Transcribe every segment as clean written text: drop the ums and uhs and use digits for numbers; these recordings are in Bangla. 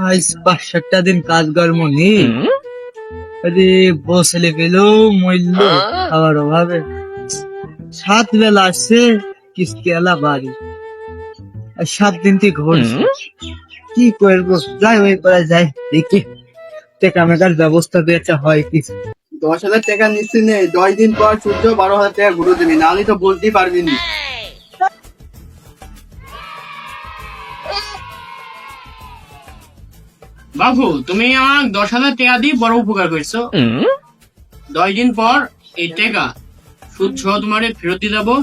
আজ 5-7টা দিন কাজ কর্ম নেই, বসলে পেলেও মূল্য খাওয়ার অভাবে 7 বেলা আসছে কিস্তি এলা বাড়ি, আর 7 দিন থেকে ঘুরছে। কি করবো, যাই ওই করে যাই, দেখি টাকা মেকার ব্যবস্থা পেয়েছে হয় কি। 10,000 টাকা নিচ্ছি নে, 10 দিন পর সূর্য 12,000 টাকা ঘুরে দিবি, নাহলে তো বলতেই পারবি না। বাবু, তুমি আমার 10,000 টাকা দিয়ে বড় উপকার করছো। 10 দিন পর এই টাকা সুদ সহ তোমার ফেরত দিয়ে যাবো।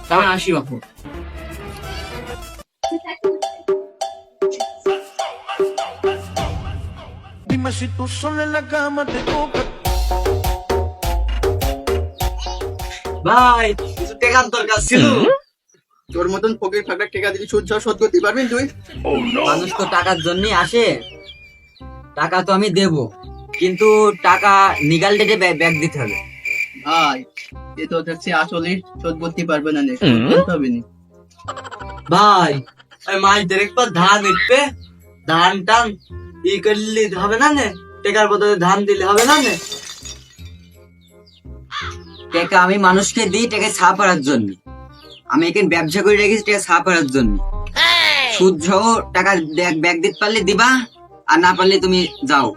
তাহলে আসি বাবু। Dime si tú sola en la cama te toca. ভাই কিছু টাকার দরকার ছিল। তোর মতন ফকির ফাঁকা টাকা দিলি সুদ সহ শোধ করতে পারবি তুই? মানুষ তো টাকার জন্যই আসে, টাকা তো আমি দেব, কিন্তু টাকা নিগাল ডেটে ব্যাগ দিতে হবে। ভাই এ তো হচ্ছে আসলে শোধ করতে পারবে না, নে শোধ করতে হবে না। ভাই ওই মাছ দেরেক পর ধান উঠবে, ধান টান ই করলে হবে না নে, টাকার বদলে ধান দিলে হবে না নে। টাকা আমি মানুষকে দিই টাকা ছাপার জন্য, আমি এখানে ব্যবসা করে রেখেছি টাকা ছাপার জন্য। সুদ সহ টাকা ব্যাগ দিতে পারলে দিবা, আর না পারলে তুমি যাও,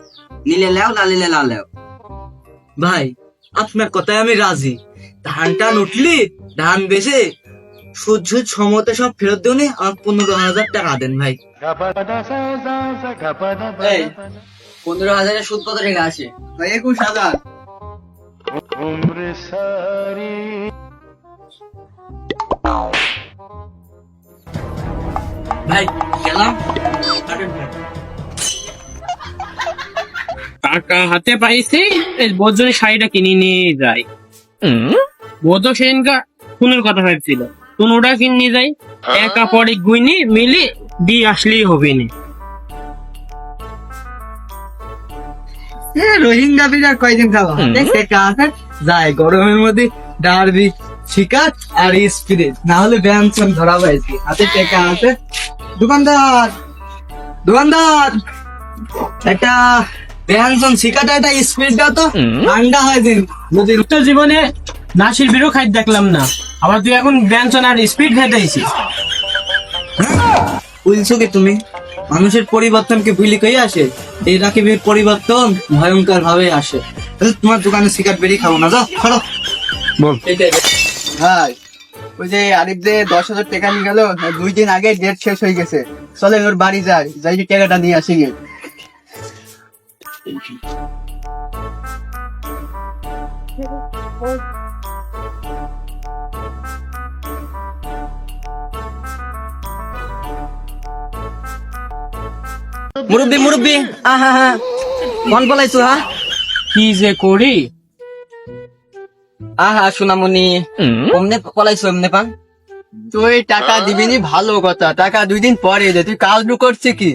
নিলে লাও, না নিলে না লাও। ভাই আপনার কথায় আমি রাজি, ধান টান উঠলি ধান বেচে সুদ সুদ সমতে সব ফেরত দেও নি, আমার 15,000 টাকা দেন ভাই। এই 15,000 সুদ কত টাকা আসে? ভাই 21,000। ভাই গেলাম। টাকা হাতে পাইছি, বজ্রের শাড়িটা কিনে নিয়ে যাই। বজ্র সেদিনকার ফোনের কথা ভাবছিল, কোনোটা কিনে নিয়ে যাই, একা পরে গুইনি মিলে দিয়ে আসলেই হবে না। রোহিঙ্গা বিরার কয়দিন খাওয়া টাকা আছে, যাই গরমের মধ্যে ডারবি শিকার আর স্পিরিট, না হলে ব্যঞ্জন ধরা পাইছি, হাতে টাকা আছে। দোকানদার দোকানদার একটা ব্যঞ্জন শিকাটা একটা স্পিরিট দাও তো, ঠান্ডা হয় দিন নদীর। তোর জীবনে নাসির বিরো খাই দেখলাম না, আবার তুই এখন ব্যঞ্জন আর স্পিড খাইতেছিস। বুঝছো কি তুমি, মানুষের পরিবর্তনকে ভুলি কই আসে, এই রাকিবের পরিবর্তন ভয়ঙ্কর ভাবে আসে। তোমার দোকানে সিগারেট বেরিয়ে খাবো না, যাও খাও। বল। ভাই ওই যে আরিফ যে 10,000 টাকা নিয়ে গেল, 2 দিন আগে ডেট শেষ হয়ে গেছে, চলে ওর বাড়ি যাই, যাই টাকাটা নিয়ে আসি গে। মুরব্বি মুরব্বি, আহা হা, মন বলাইছো হা? কি যে করি, আহা সোনামণি, অমনে পলাইছো এমনে পান? তুই টাকা দিবি নি ভালো কথা, টাকা 2 দিন পরে দে, তুই কাজ করছিস কি?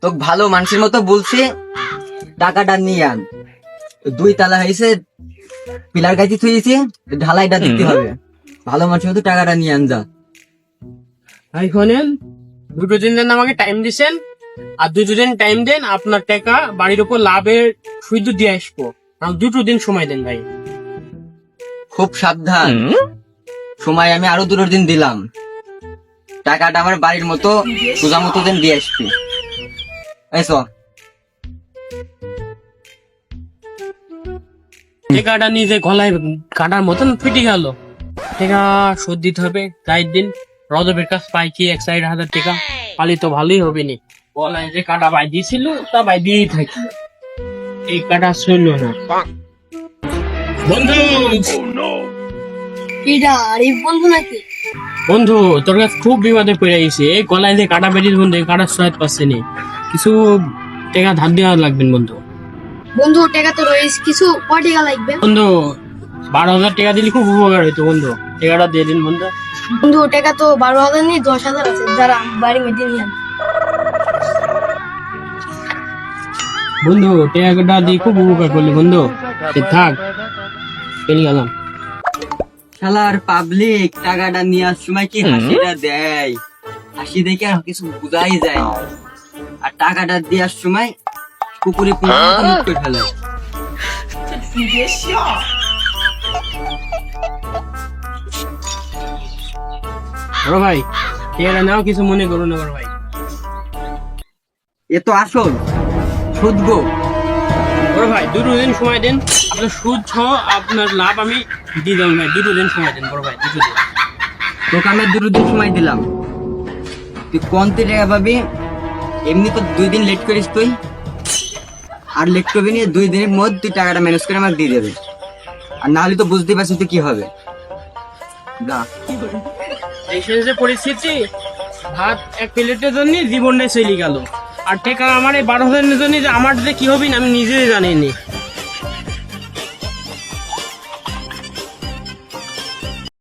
তো ভালো মানুষের মতো বলছি, টাকাটা নিয়ে আন। 2 তালা হয়েছে, পিলার গাইতে থুয়েছি, ঢালাইটা দিতে হবে। ভালো মানুষের মতো টাকাটা নিয়ে আন, যা। ভাই শোনেন, 2 দিন দেন আমাকে টাইম দিছেন, আর 2 দিন টাইম দেন, আপনার টাকা বাড়ির উপর লাভের সুদ দিয়ে আসবো। 2 দিন সময় দেন ভাই। খুব সাবধান, সময় আমি আরো 2 দিন দিলাম, টাকাটা আমার বাড়ির মতো সোজা মতো দিন দিয়ে আসবি। এসো। টাকাটা নিজে গলায় কাটার মতন ফিটে গেল, টাকা শোধ দিতে হবে। 4 দিন রজবের কাছ পাইছি 61,000 টাকা, পালি তো ভালোই হবে নি। গলায় যে কাটা বাই দিয়েছিল তা বাই দিয়েই থাকি, এই কাটা ছিল না। বন্ধু এটা আরিফ বন্ধু নাকি? বন্ধু, তোর কাছে খুব বিপদে পড়ে গেছে, এই গলায় যে কাটা বেরিয়েছে বন্ধু, এই কাটার সহায়তা পাচ্ছে নি, কিছু টাকা ধার দেওয়া লাগবে বন্ধু। বন্ধু টাকা তো রয়েছে, কিছু কয় টাকা লাগবে? বন্ধু 12,000 টাকা দিলে খুব উপকার হইতো বন্ধু, টাকাটা দিয়ে দিন বন্ধু। বন্ধু টাকা তো 12,000 নেই, 10,000 আছে, যারা বাড়ি মেটে নিয়ে আন। বন্ধু টাকাটা দিয়ে খুব উপকার করলি বন্ধু, থাক পেয়ে গেলাম। শালার পাবলিক টাকাটা নেওয়ার সময় কি হাসিটা দেয়, হাসি দেখে আর কিছু বোঝাই যায় না। আর টাকাটা দেওয়ার সময় কুকুরে মুখ করে ফেলে। বড় ভাই টাকাটা নাও, কিছু মনে করো না বড় ভাই। এ তো আসল সুদ গো। বড় ভাই 2 দিন সময় দেন, আপনার সুদ সহ আপনার লাভ আমি দিয়ে দেবো ভাই। 2 দিন সময় দেন বড় ভাই, 2 দিন। তোকে আমি 2 দিন সময় দিলাম, তুই কোনতে টাকা পাবি? এমনি তো 2 দিন লেট করিস তুই, আর লেট করবি না। 2 দিনের মধ্যে তুই টাকাটা ম্যানেজ করে আমাকে দিয়ে দেবে, আর না হলে তো বুঝতে পারছিস তুই কি হবে। যা। এই শেষে যে পরিস্থিতি, ভাত 1 প্লেটের জন্য জীবনটাই চলে গেল। আর টাকা আমার এই 12,000 জন্য যে আমার যে কি হবে না আমি নিজেই জানি না।